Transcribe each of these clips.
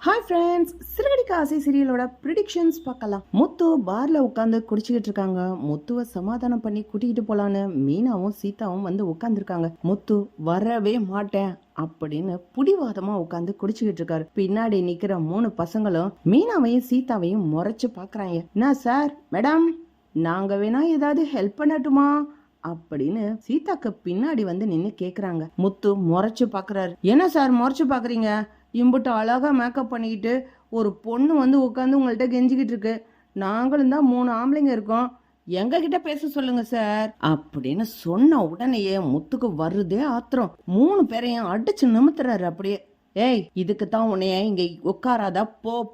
Hi friends, சிறுகடிக்க ஆசை சீரியலோட predictions பார்க்கலாம். முத்து பார்ல உட்காந்து குடிச்சுக்கிட்டு இருக்காங்க. முத்துவை சமாதானம் பண்ணி கூட்டிகிட்டு போலான்னு மீனாவும் சீதாவும் வந்து உட்காந்துருக்காங்க. முத்து வரவே மாட்டேன் அப்படின்னு புடிவாதமா உட்காந்து குடிச்சுக்கிட்டு இருக்காரு. பின்னாடி நிக்கிற 3 பசங்களும் மீனாவையும் சீதாவையும் முறைச்சு பாக்குறாங்க. என்ன சார், மேடம், நாங்க வேணா ஏதாவது ஹெல்ப் பண்ணட்டுமா அப்படின்னு சீதாக்கு பின்னாடி வந்து நின்னு கேக்குறாங்க. முத்து முறைச்சு பாக்குறாரு. என்ன சார் முறைச்சு பாக்குறீங்க? இம்புட்டு அழகா மேக்கப் பண்ணிக்கிட்டு ஒரு பொண்ணு வந்து உட்காந்து உங்கள்கிட்ட கெஞ்சிக்கிட்டு இருக்கு. நாங்களும் தான் 3 ஆம்பளைங்க இருக்கோம், எங்க கிட்ட பேச சொல்லுங்க சார் அப்படின்னு சொன்ன உடனேயே முத்துக்கு வருதே ஆத்திரம். 3 பேரையும் அடிச்சு நிமித்துறாரு. அப்படியே, ஏய், இதுக்கு தான் உன்னைய இங்க உட்காராதா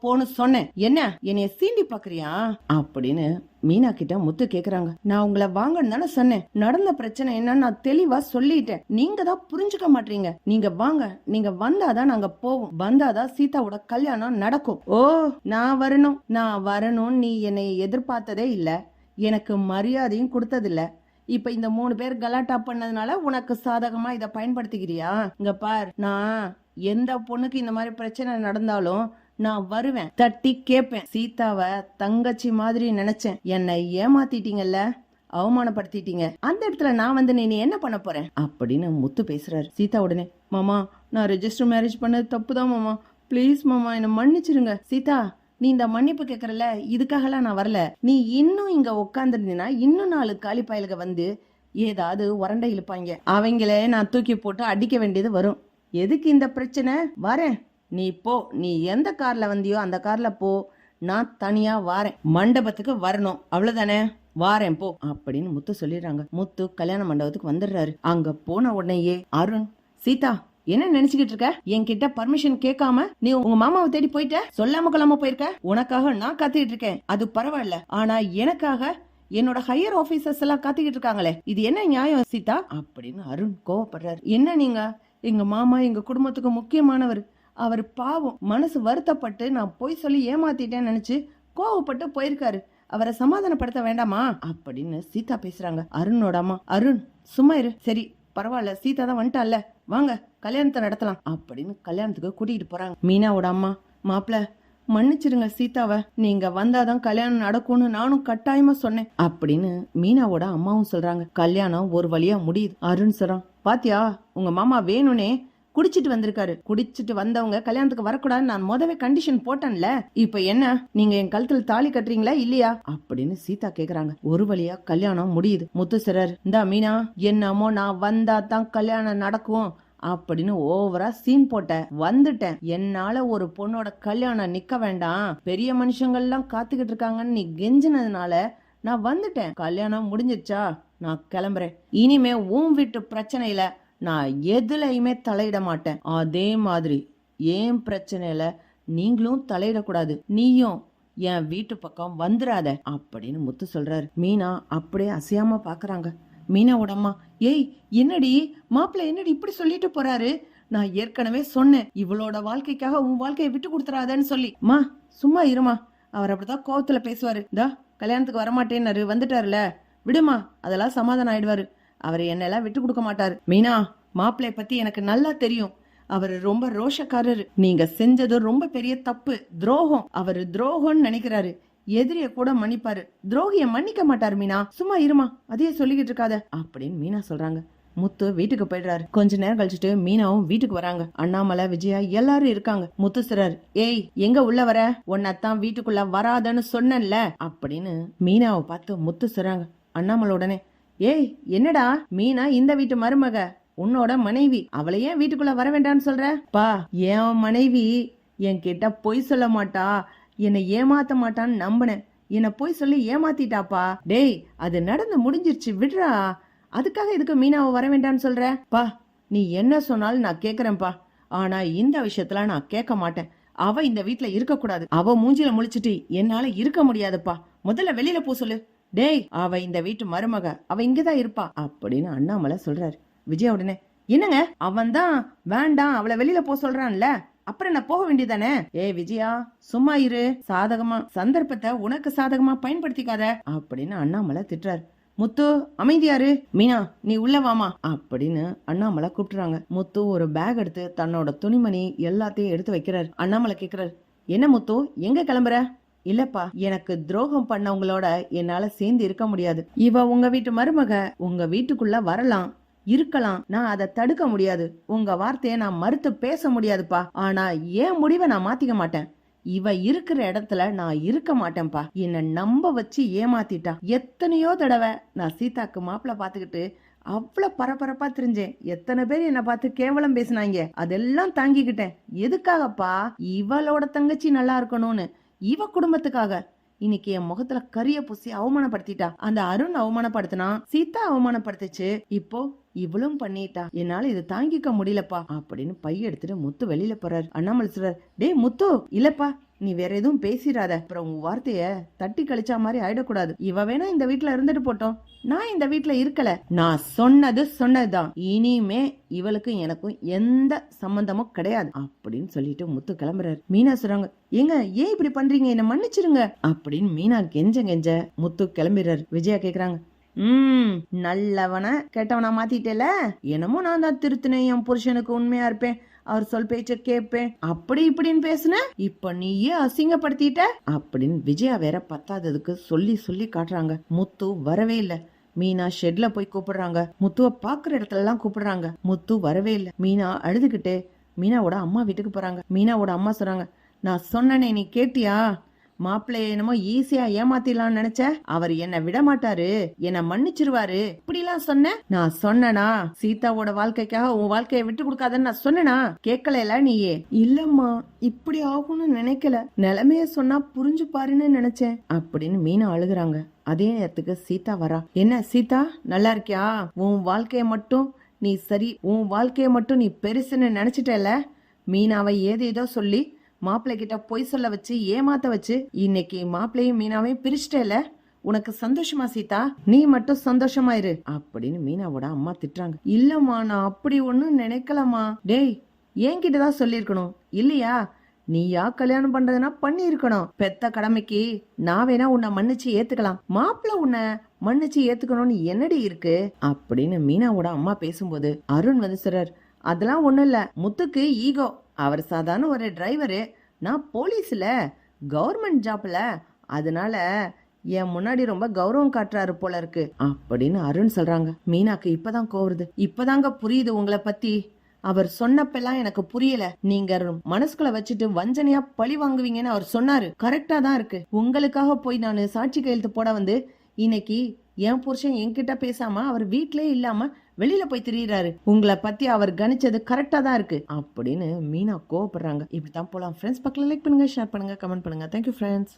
போன்னு சொன்னேன், என்ன என்னைய சீண்டி பாக்குறியா அப்படின்னு மீனா கிட்ட முத்து கேக்குறாங்க. நான் உங்களை வாங்கன்னு தானே சொன்னேன், நடந்த பிரச்சனை என்னன்னு நான் தெளிவா சொல்லிட்டேன், நீங்க தான் புரிஞ்சுக்க மாட்டீங்க. நீங்க வாங்க, நீங்க வந்தாதான் நாங்க போவோம், வந்தாதான் சீதாவோட கல்யாணம் நடக்கும். ஓ, நான் வரணும் நீ என்னை எதிர்பார்த்ததே இல்ல, எனக்கு மரியாதையும் கொடுத்ததில்ல. இப்ப இந்த 3 பேர் கலாட்டா பண்ணதுனால உனக்கு சாதகமா இத பயன்படுத்திக்கிறியா? இங்க பார், நான் எந்த பொண்ணுக்கு இந்த மாதிரி பிரச்சனை நடந்தாலும் நான் வருவேன், தட்டி கேட்பேன். சீதாவை தங்கச்சி மாதிரி நினைச்சேன், என்னை ஏமாத்திட்டீங்கல்ல, அவமானப்படுத்திட்டீங்க. அந்த இடத்துல நான் வந்து நீ என்ன பண்ண போறேன் அப்படின்னு முத்து பேசுறாரு. சீதா உடனே, மாமா, நான் ரெஜிஸ்டர் மேரேஜ் பண்ணது தப்புதான் மாமா, பிளீஸ் மாமா என்ன மன்னிச்சிருங்க. சீதா, நீ இந்த மன்னிப்பு கேக்குறல, இதுக்காகலாம் நான் வரல. நீ இன்னும் இங்க உட்காந்துருந்தீனா இன்னும் 4 காலி பயலுக வந்து ஏதாவது உரண்டை இழுப்பாங்க, அவங்களே நான் தூக்கி போட்டு அடிக்க வேண்டியது வரும். எதுக்கு இந்த பிரச்சனை? வரேன், நீ போ, நீ எந்த கார்ல வந்தியோ அந்த கார்ல போ, நான் தனியா வாரேன், மண்டபத்துக்கு வரணும், அவ்வளவுதானே, வாரேன் போ அப்படின்னு முத்து சொல்லிடுறாங்க. முத்து கல்யாண மண்டபத்துக்கு வந்துடுறாரு. அங்க போன உடனேயே அருண், சீதா என்ன நினைச்சுக்கிட்டு இருக்க? என்கிட்ட பர்மிஷன் கேட்காம நீ உங்க மாமாவை தேடி போயிட்ட, சொல்லாம கொள்ளாம போயிருக்க. உனக்காக நான் காத்துக்கிட்டு இருக்கேன், அது பரவாயில்ல, ஆனா எனக்காக என்னோட ஹையர் ஆபீசர்ஸ் எல்லாம் காத்துக்கிட்டு இருக்காங்களே, இது என்ன நியாயம் சீதா அப்படின்னு அருண் கோவப்படுறாரு. என்ன நீங்க, எங்க மாமா எங்க குடும்பத்துக்கு முக்கியமானவர், அவர் பாவம் மனசு வருத்தப்பட்டு நான் போய் சொல்லி ஏமாத்திட்டேன்னு நினைச்சு கோவப்பட்டு போயிருக்காரு, அவரை சமாதானப்படுத்த வேண்டாமா அப்படின்னு சீதா பேசுறாங்க. அருணோட அம்மா, அருண் சும்மா இரு, சரி பரவாயில்ல, சீதா தான் வந்துட்டால, வாங்க கல்யாணத்தை நடத்தலாம் அப்படின்னு கல்யாணத்துக்கு கூட்டிகிட்டு போறாங்க. மீனாவோட அம்மா, மாப்பிள்ள மன்னிச்சிருங்க சீதாவை, நீங்க வந்தாதான் கல்யாணம் நடக்கும்னு நானும் கட்டாயமா சொன்னேன் அப்படின்னு மீனாவோட அம்மாவும் சொல்றாங்க. கல்யாணம் ஒரு வழியா முடியுது. அருண் சொல்றான், பாத்தியா உங்க மாமா வேணும்னே குடிச்சிட்டு வந்திருக்காரு, குடிச்சிட்டு வந்தவங்க கல்யாணத்துக்கு வரக்கூடாதுன்னு நான் முதவே கண்டிஷன் போட்டேன்ல, இப்ப என்ன நீங்க என் கழுத்துல தாலி கட்டுறீங்களா இல்லையா அப்படின்னு சீதா கேக்குறாங்க. ஒரு வழியா கல்யாணம் முடியுது. முத்து சிறர், இந்தா மீனா, என்னமோ நான் வந்தா தான் கல்யாணம் நடக்கும் அப்படின்னு ஓவரா சீன் போட்ட, வந்துட்டேன், என்னால ஒரு பொண்ணோட கல்யாணம் நிக்க வேண்டாம், பெரிய மனுஷங்கள்லாம் காத்துக்கிட்டு இருக்காங்கன்னு நீ கெஞ்சினதுனால நான் வந்துட்டேன், கல்யாணம் முடிஞ்சிருச்சா, நான் கிளம்புறேன், இனிமே உன் வீட்டு பிரச்சனையில நான் எதுலையுமே தலையிட மாட்டேன், அதே மாதிரி ஏன் பிரச்சனையில நீங்களும் தலையிடக்கூடாது, நீயும் என் வீட்டு பக்கம் வந்துடாத அப்படின்னு முத்து சொல்றாரு. மீனா அப்படியே அசையாம பாக்குறாங்க. மீனாவோட அம்மா, ஏய் என்னடி மாப்பிள்ள என்னடி இப்படி சொல்லிட்டு போறாரு, நான் ஏற்கனவே சொன்னேன் இவளோட வாழ்க்கைக்காக உன் வாழ்க்கையை விட்டு கொடுத்துறாதன்னு சொல்லி. மா சும்மா இருமா, அவர் அப்படிதான் கோவத்துல பேசுவாரு, இதா கல்யாணத்துக்கு வரமாட்டேன்னாரு, வந்துட்டாருல, விடுமா, அதெல்லாம் சமாதானம் ஆயிடுவாரு, அவர் என்னெல்லாம் விட்டு கொடுக்க மாட்டாரு. மீனா, மாப்பிள்ளைய பத்தி எனக்கு நல்லா தெரியும், அவரு ரொம்ப ரோஷக்காரரு, நீங்க செஞ்சது ரொம்ப பெரிய தப்பு, துரோகம், அவரு துரோகம்னு நினைக்கிறாரு, எதிரிய கூட மன்னிப்பாரு, துரோகிய மன்னிக்க மாட்டாரு. மீனா சும்மா இருமா, அதையே சொல்லிக்கிட்டு இருக்காத அப்படின்னு மீனா சொல்றாங்க. முத்து வீட்டுக்கு போயிடுறாரு. கொஞ்ச நேரம் கழிச்சுட்டு மீனாவும் வீட்டுக்கு வராங்க. அண்ணாமலை, விஜயா எல்லாரும் இருக்காங்க. முத்து சொல்றாரு, ஏய் எங்க உள்ள வர, உன்னத்தான் வீட்டுக்குள்ள வராதன்னு சொன்னேன்ல அப்படின்னு மீனாவை பார்த்து முத்து சொல்றாங்க. அண்ணாமலை உடனே, ஏய் என்னடா மீனா இந்த வீட்டு மருமக, உன்னோட மனைவி, அவளை ஏன் வீட்டுக்குள்ள வர வேண்டாம்னு சொல்ற? பா, என் மனைவி என்கிட்ட பொய் சொல்ல மாட்டா, என்னை ஏமாத்த மாட்டான்னு நம்பினேன், என்னை போய் சொல்லி ஏமாத்திட்டாப்பா. டேய், அது நடந்து முடிஞ்சிருச்சு, விடுறா, அதுக்காக இதுக்கு மீனாவை வர வேண்டாம்னு சொல்ற? பா, நீ என்ன சொன்னாலும் நான் கேக்குறேன்ப்பா, ஆனா இந்த விஷயத்துல நான் கேட்க மாட்டேன், அவ இந்த வீட்டுல இருக்க கூடாது, அவ மூஞ்சில முழிச்சிட்டு என்னால இருக்க முடியாதுப்பா, முதல்ல வெளியில போ சொல்லு. டேய், அவ இந்த வீட்டு மருமக, அவ இங்கதான் இருப்பா அப்படின்னு அண்ணாமலை சொல்றாரு. விஜயா உடனே, என்னங்க அவன் தான் வேண்டாம் அவளை வெளியில போ சொல்றான்ல, அப்புறம் நான் போக வேண்டியதானே? ஏ விஜயா சும்மா இரு, சாதகமா சந்தர்ப்பத்தை உனக்கு சாதகமா பயன்படுத்திக்காத அப்படின்னு அண்ணாமலை திட்டுறாரு. முத்து அமைதியாரு, மீனா நீ உள்ள வாமா அப்படின்னு அண்ணாமலை கூப்பிட்டுறாங்க. முத்து ஒரு பேக் எடுத்து தன்னோட துணிமணி எல்லாத்தையும் எடுத்து வைக்கிறாரு. அண்ணாமலை கேக்குறாரு, என்ன முத்து எங்க கிளம்புற? இல்லப்பா, எனக்கு துரோகம் பண்ணவங்களோட என்னால சேர்ந்து இருக்க முடியாது. இவ உங்க வீட்டு மருமக, உங்க வீட்டுக்குள்ள வரலாம் இருக்கலாம், நான் அதை தடுக்க முடியாது. உங்க வார்த்தையை நான் மறுத்து பேச முடியாதுப்பா. ஆனா என் முடிவை நான் மாத்திக்க மாட்டேன். இவ இருக்கிற இடத்துல நான் இருக்க மாட்டேன்ப்பா. என்ன நம்ப வச்சு ஏமாத்திட்டா. எத்தனையோ தடவை நான் சீதாக்கு மாப்பிள்ள பாத்துக்கிட்டு அவ்வளவு பரபரப்பா தெரிஞ்சேன். எத்தனை பேர் என்ன பார்த்து கேவலம் பேசினாங்க. அதெல்லாம் தாங்கிக்கிட்டேன். எதுக்காகப்பா? இவளோட தங்கச்சி நல்லா இருக்கணும்னு, இவ குடும்பத்துக்காக. இன்னைக்கு என் முகத்துல கரிய பூசி அவமானப்படுத்திட்டா. அந்த அருண் அவமானப்படுத்தினா, சீதா அவமானப்படுத்துச்சு, இப்போ இவளும் பண்ணிட்டா. என்னால இது தாங்கிக்க முடியலப்பா அப்படின்னு பைய எடுத்துட்டு முத்து வெளியில போறாரு. அண்ணாமலை சொல்றாரு, டேய் முத்து, இல்லப்பா நீ வேற எதுவும் பேசிடாத. அப்புறம் உன் வார்த்தைய தட்டி கழிச்சா மாதிரி ஆயிடக்கூடாது. இவ வேணா இந்த வீட்டுல இருந்துட்டு போட்டோம், நான் இந்த வீட்டுல இருக்கல. நான் சொன்னதுதான். இனிமே இவளுக்கு எனக்கும் எந்த சம்பந்தமும் கிடையாது அப்படின்னு சொல்லிட்டு முத்து கிளம்புறாரு. மீனா சொல்றாங்க, ஏங்க ஏன் இப்படி பண்றீங்க, என்ன மன்னிச்சிருங்க அப்படின்னு மீனா கெஞ்ச முத்து கிளம்பிடுறாரு. விஜயா கேக்குறாங்க, நல்லவன கெட்டவனா மாத்திட்டேல. என்னமோ நான் தான் திருத்தினேன், என் புருஷனுக்கு உண்மையா இருப்பேன், அவர் சொல் பேச்ச கேட்பேன், அப்படி இப்படின்னு பேசுன, இப்ப நீயே அசிங்கப்படுத்திட்ட அப்படின்னு விஜயா வேற பத்தாததுக்கு சொல்லி காட்டுறாங்க. முத்து வரவே இல்ல. மீனா ஷெட்ல போய் கூப்பிடுறாங்க. முத்துவ பாக்குற இடத்துல எல்லாம் கூப்பிடுறாங்க. முத்து வரவே இல்ல. மீனா அழுதுகிட்டு மீனாவோட அம்மா வீட்டுக்கு போறாங்க. மீனாவோட அம்மா சொல்றாங்க, நான் சொன்னனே நீ கேட்டியா? மாப்பிள்ளைய என்னமோ ஈஸியா ஏமாத்திடலாம்னு நினைச்ச, அவர் என்ன விட மாட்டாரு, என்ன மன்னிச்சிருவாரு, இப்படி எல்லாம் சொன்ன. நான் சொன்னனா சீதாவோட வாழ்க்கைக்காக உன் வாழ்க்கைய விட்டு கொடுக்காதன்னு நான் சொன்னனா? கேட்கல நீயே. இல்லம்மா, இப்படி ஆகும்னு நினைக்கல, நிலைமைய சொன்னா புரிஞ்சு பாருன்னு நினைச்சேன் அப்படின்னு மீனா அழுகுறாங்க. அதே நேரத்துக்கு சீதா வரா. என்ன சீதா, நல்லா இருக்கியா? உன் வாழ்க்கைய மட்டும் நீ சரி, உன் வாழ்க்கைய மட்டும் நீ பெருசுன்னு நினைச்சிட்டல. மீனாவை ஏதேதோ சொல்லி மாப்பிள்ளை கிட்ட பொய் சொல்ல வச்சு ஏமாத்த வச்சு இன்னைக்கு மாப்பிள்ளையும் மீனாவையும் பிரிச்சிட்டேல. உனக்கு சந்தோஷமா சீதா? நீ மட்டும் சந்தோஷமா இரு அப்படின்னு மீனாவோட அம்மா திட்டுறாங்க. இல்லம்மா, நான் அப்படி ஒண்ணும் நினைக்கலமா. டேய், என்கிட்டதான் சொல்லிருக்கணும் இல்லையா? நீயா கல்யாணம் பண்றதுன்னா பண்ணி இருக்கணும். பெத்த கடமைக்கு நான் வேணா உன்னை மன்னிச்சு ஏத்துக்கலாம், மாப்பிள்ள உன்னை மன்னிச்சு ஏத்துக்கணும்னு என்னடி இருக்கு அப்படின்னு மீனாவோட அம்மா பேசும்போது அருண் வந்து சொல்றார், அதெல்லாம் ஒண்ணும் இல்ல, முத்துக்கு ஈகோ. அவர் சாதாரண ஒரு டிரைவரு, நான் போலீஸ்ல கவர்மெண்ட் ஜாப்ல, அதனால என் முன்னாடி ரொம்ப கௌரவம் காட்டுறாரு போல இருக்கு அப்படின்னு அருண் சொல்றாங்க. மீனாக்கு இப்பதான் கோருது. இப்பதாங்க புரியுது உங்களை பத்தி. அவர் சொன்னப்பெல்லாம் எனக்கு புரியல. நீங்க மனசுக்குள்ள வச்சுட்டு வஞ்சனையா பழி வாங்குவீங்கன்னு அவர் சொன்னாரு. கரெக்டா தான் இருக்கு. உங்களுக்காக போய் நான் சாட்சி கையெழுத்து போட வந்து இன்னைக்கு என் புருஷன் என்கிட்ட பேசாம அவர் வீட்லயே இல்லாம வெளியில போய் திரியிறாரு. உங்களை பத்தி அவர் கணிச்சது கரெக்டா தான் இருக்கு அப்படின்னு மீனா கோவப்படுறாங்க. இப்படித்தான் போலாம் ஃப்ரெண்ட்ஸ். பக்கத்துல லைக் பண்ணுங்க, ஷேர் பண்ணுங்க, கமெண்ட் பண்ணுங்க. Thank you friends.